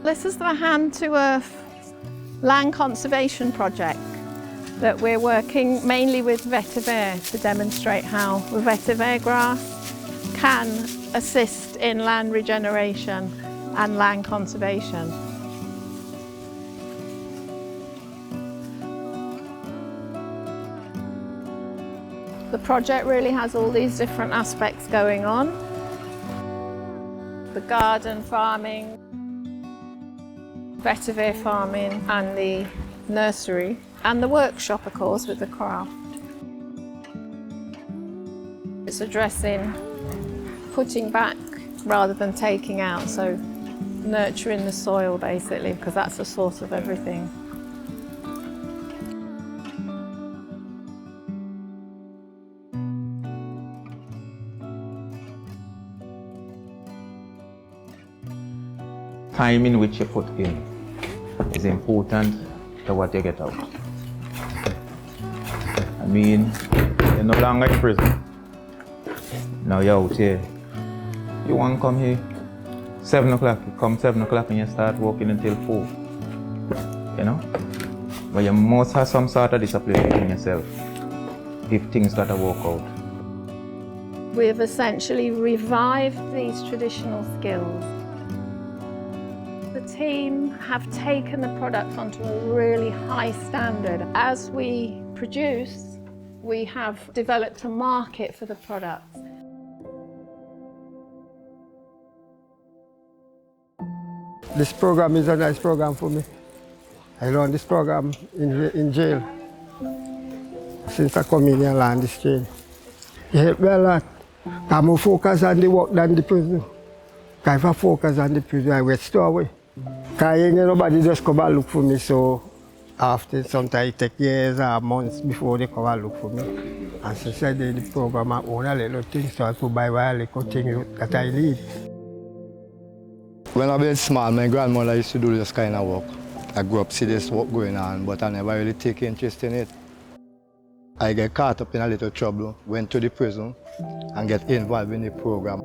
This is the Hand to Earth land conservation project that we're working mainly with vetiver to demonstrate how vetiver grass can assist in land regeneration and land conservation. The project really has all these different aspects going on. The garden farming, vetiver farming and the nursery, and the workshop of course with the craft. It's addressing putting back rather than taking out, so nurturing the soil basically, because that's the source of everything. Time in which you put in is important to what you get out. I mean, you're no longer in prison. Now you're out here. You want to come here 7 o'clock, you come 7 o'clock and you start working until 4. You know? But you must have some sort of discipline in yourself if things got to work out. We've essentially revived these traditional skills. The team have taken the product onto a really high standard. As we produce, we have developed a market for the product. This program is a nice program for me. I learned this program in jail since I come in here and learn this jail. It helped me a lot. I'm more focused on the work than the prison. If I focus on the prison, I will stay away. Because nobody just come and look for me, so after sometimes it takes years or months before they come and look for me. And since I did the program, I own a little thing, so I could buy a little thing that I need. When I was small, my grandmother used to do this kind of work. I grew up see this work going on, but I never really take interest in it. I get caught up in a little trouble, went to the prison, and get involved in the program.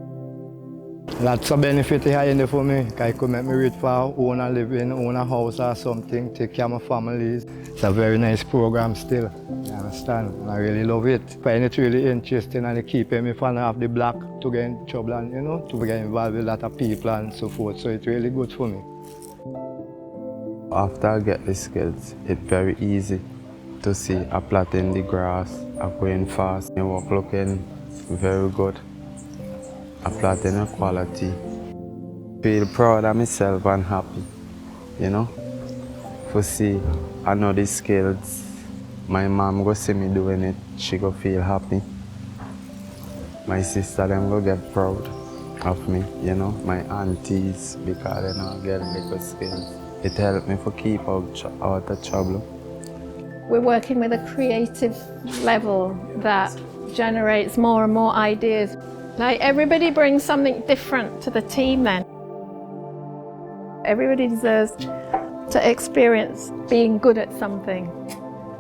Lots of benefit here in there for me. I could make me reach for own a living, own a house or something, take care of my families. It's a very nice program still, you understand? I really love it. I find it really interesting and it keeps me from off the block to get in trouble and, you know, to get involved with a lot of people and so forth. So it's really good for me. After I get the skills, it's very easy to see a plot in the grass, a going fast, the work looking very good. A plot in quality. Feel proud of myself and happy, you know, to see I know the skills. My mom go see me doing it, she go feel happy. My sister them go get proud of me, you know, my aunties, because they know I get little skills. It helped me to keep out of trouble. We're working with a creative level that generates more and more ideas. Like everybody brings something different to the team then. Everybody deserves to experience being good at something,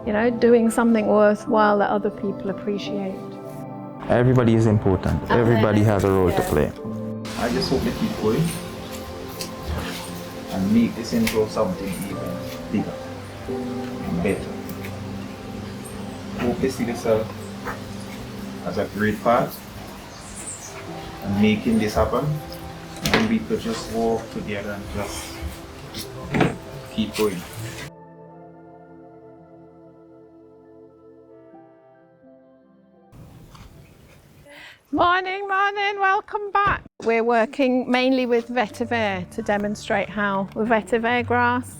you know, doing something worthwhile that other people appreciate. Everybody is important. Everybody has a role to play. I just hope they keep going and make this into something even bigger and better. Hope they see themselves as a great part and making this happen, and we could just work together and just keep going. Morning, welcome back. We're working mainly with vetiver to demonstrate how vetiver grass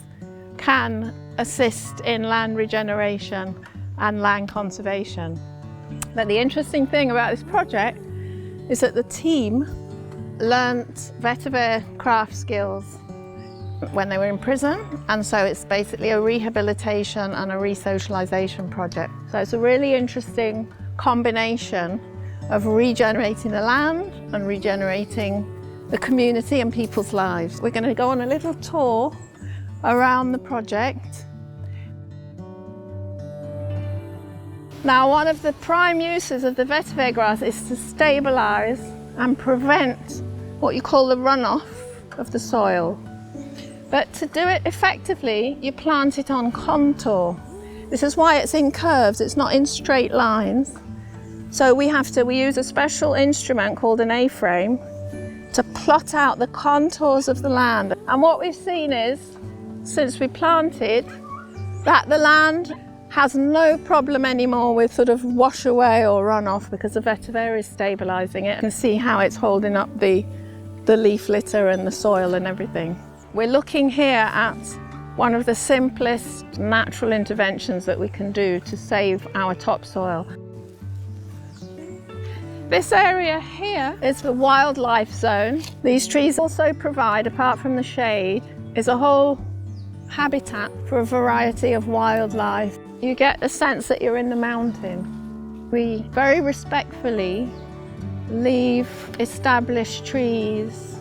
can assist in land regeneration and land conservation. But the interesting thing about this project is that the team learnt vetiver craft skills when they were in prison, and so it's basically a rehabilitation and a re-socialisation project. So it's a really interesting combination of regenerating the land and regenerating the community and people's lives. We're going to go on a little tour around the project. Now, one of the prime uses of the vetiver grass is to stabilise and prevent what you call the runoff of the soil. But to do it effectively, you plant it on contour. This is why it's in curves, it's not in straight lines. So we use a special instrument called an A-frame to plot out the contours of the land. And what we've seen is, since we planted, that the land has no problem anymore with sort of wash away or runoff because the vetiver is stabilising it. You can see how it's holding up the leaf litter and the soil and everything. We're looking here at one of the simplest natural interventions that we can do to save our topsoil. This area here is the wildlife zone. These trees also provide, apart from the shade, is a whole habitat for a variety of wildlife. You get the sense that you're in the mountain. We very respectfully leave established trees.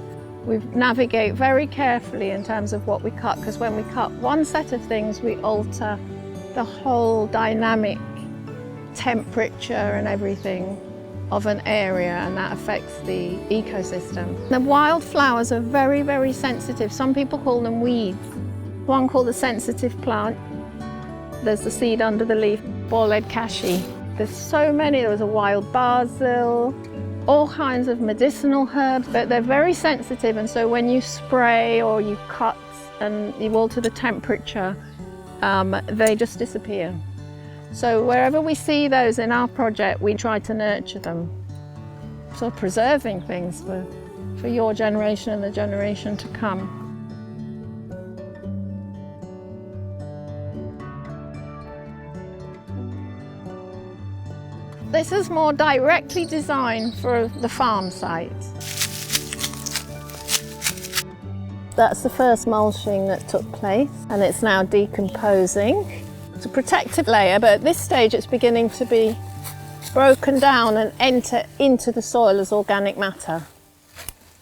We navigate very carefully in terms of what we cut, because when we cut one set of things, we alter the whole dynamic temperature and everything of an area, and that affects the ecosystem. The wildflowers are very, very sensitive. Some people call them weeds. One called the sensitive plant. There's the seed under the leaf, ball-head cassie. There's so many. There was a wild basil, all kinds of medicinal herbs, but they're very sensitive, and so when you spray or you cut and you alter the temperature, they just disappear. So wherever we see those in our project, we try to nurture them. So preserving things for your generation and the generation to come. This is more directly designed for the farm site. That's the first mulching that took place, and it's now decomposing. It's a protective layer, but at this stage it's beginning to be broken down and enter into the soil as organic matter.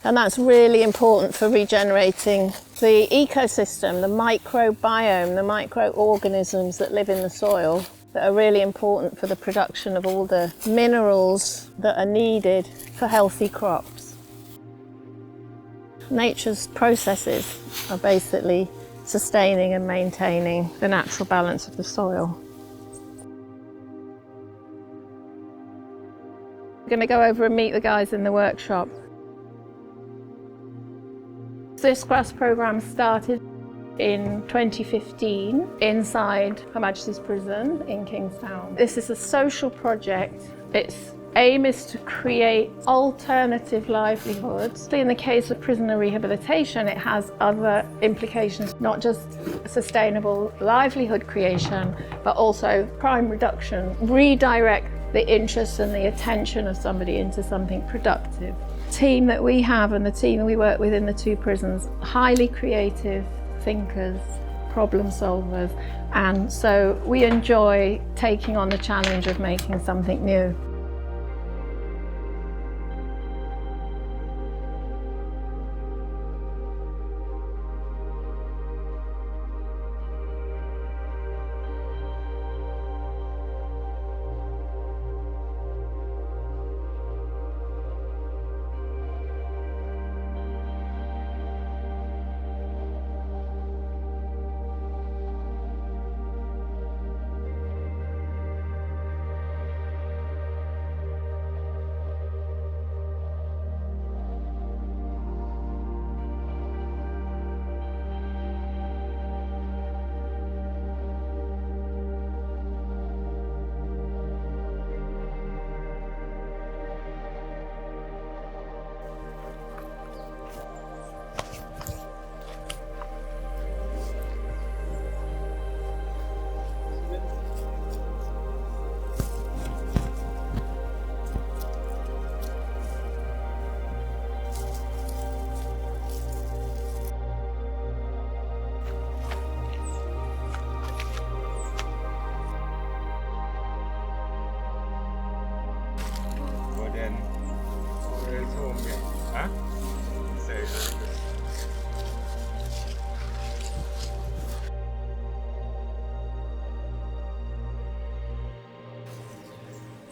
And that's really important for regenerating the ecosystem, the microbiome, the microorganisms that live in the soil that are really important for the production of all the minerals that are needed for healthy crops. Nature's processes are basically sustaining and maintaining the natural balance of the soil. We're going to go over and meet the guys in the workshop. This grass programme started in 2015 inside Her Majesty's Prison in Kingstown. This is a social project. Its aim is to create alternative livelihoods. In the case of prisoner rehabilitation, it has other implications, not just sustainable livelihood creation, but also crime reduction, redirect the interest and the attention of somebody into something productive. The team that we have and the team that we work with in the two prisons, highly creative thinkers, problem solvers, and so we enjoy taking on the challenge of making something new.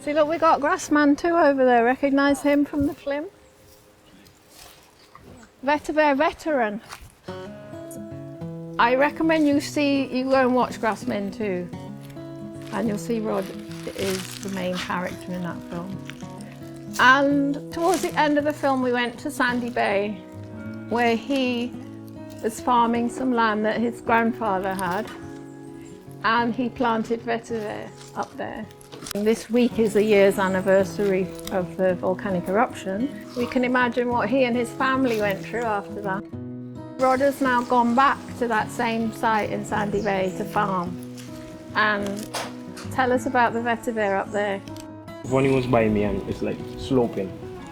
See, look, we got Grassmen II over there. Recognise him from the film? Vetiver veteran. I recommend you go and watch Grassmen II, and you'll see Rod is the main character in that film. And towards the end of the film, we went to Sandy Bay, where he was farming some land that his grandfather had, and he planted vetiver up there. And this week is the year's anniversary of the volcanic eruption. We can imagine what he and his family went through after that. Rod has now gone back to that same site in Sandy Bay to farm. And tell us about the vetiver up there. Vonnie was by me and it's like sloping,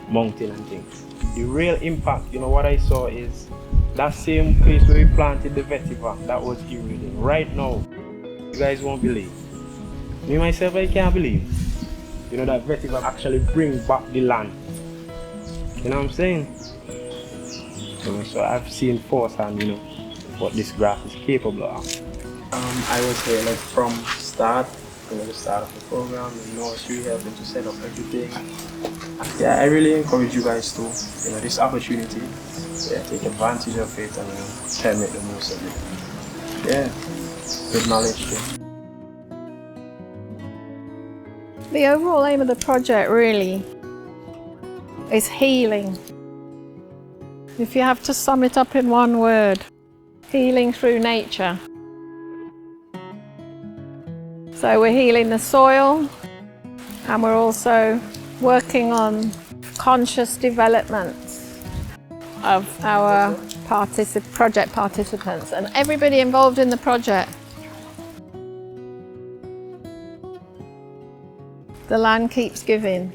mountain and things. The real impact, you know, what I saw is that same place where we planted the vetiver, that was eroding. Right now, you guys won't believe. Me myself, I can't believe. You know, that vetiver actually brings back the land. You know what I'm saying? You know, so I've seen firsthand, you know, what this grass is capable of. I was here like from start, you know, the start of the program, the nursery, helping to set up everything. Yeah, I really encourage you guys to, you know, this opportunity, yeah, take advantage of it and, you know, try and make the most of it. Yeah, good knowledge too. The overall aim of the project really is healing. If you have to sum it up in one word, healing through nature. So we're healing the soil, and we're also working on conscious development of our project participants and everybody involved in the project. The land keeps giving.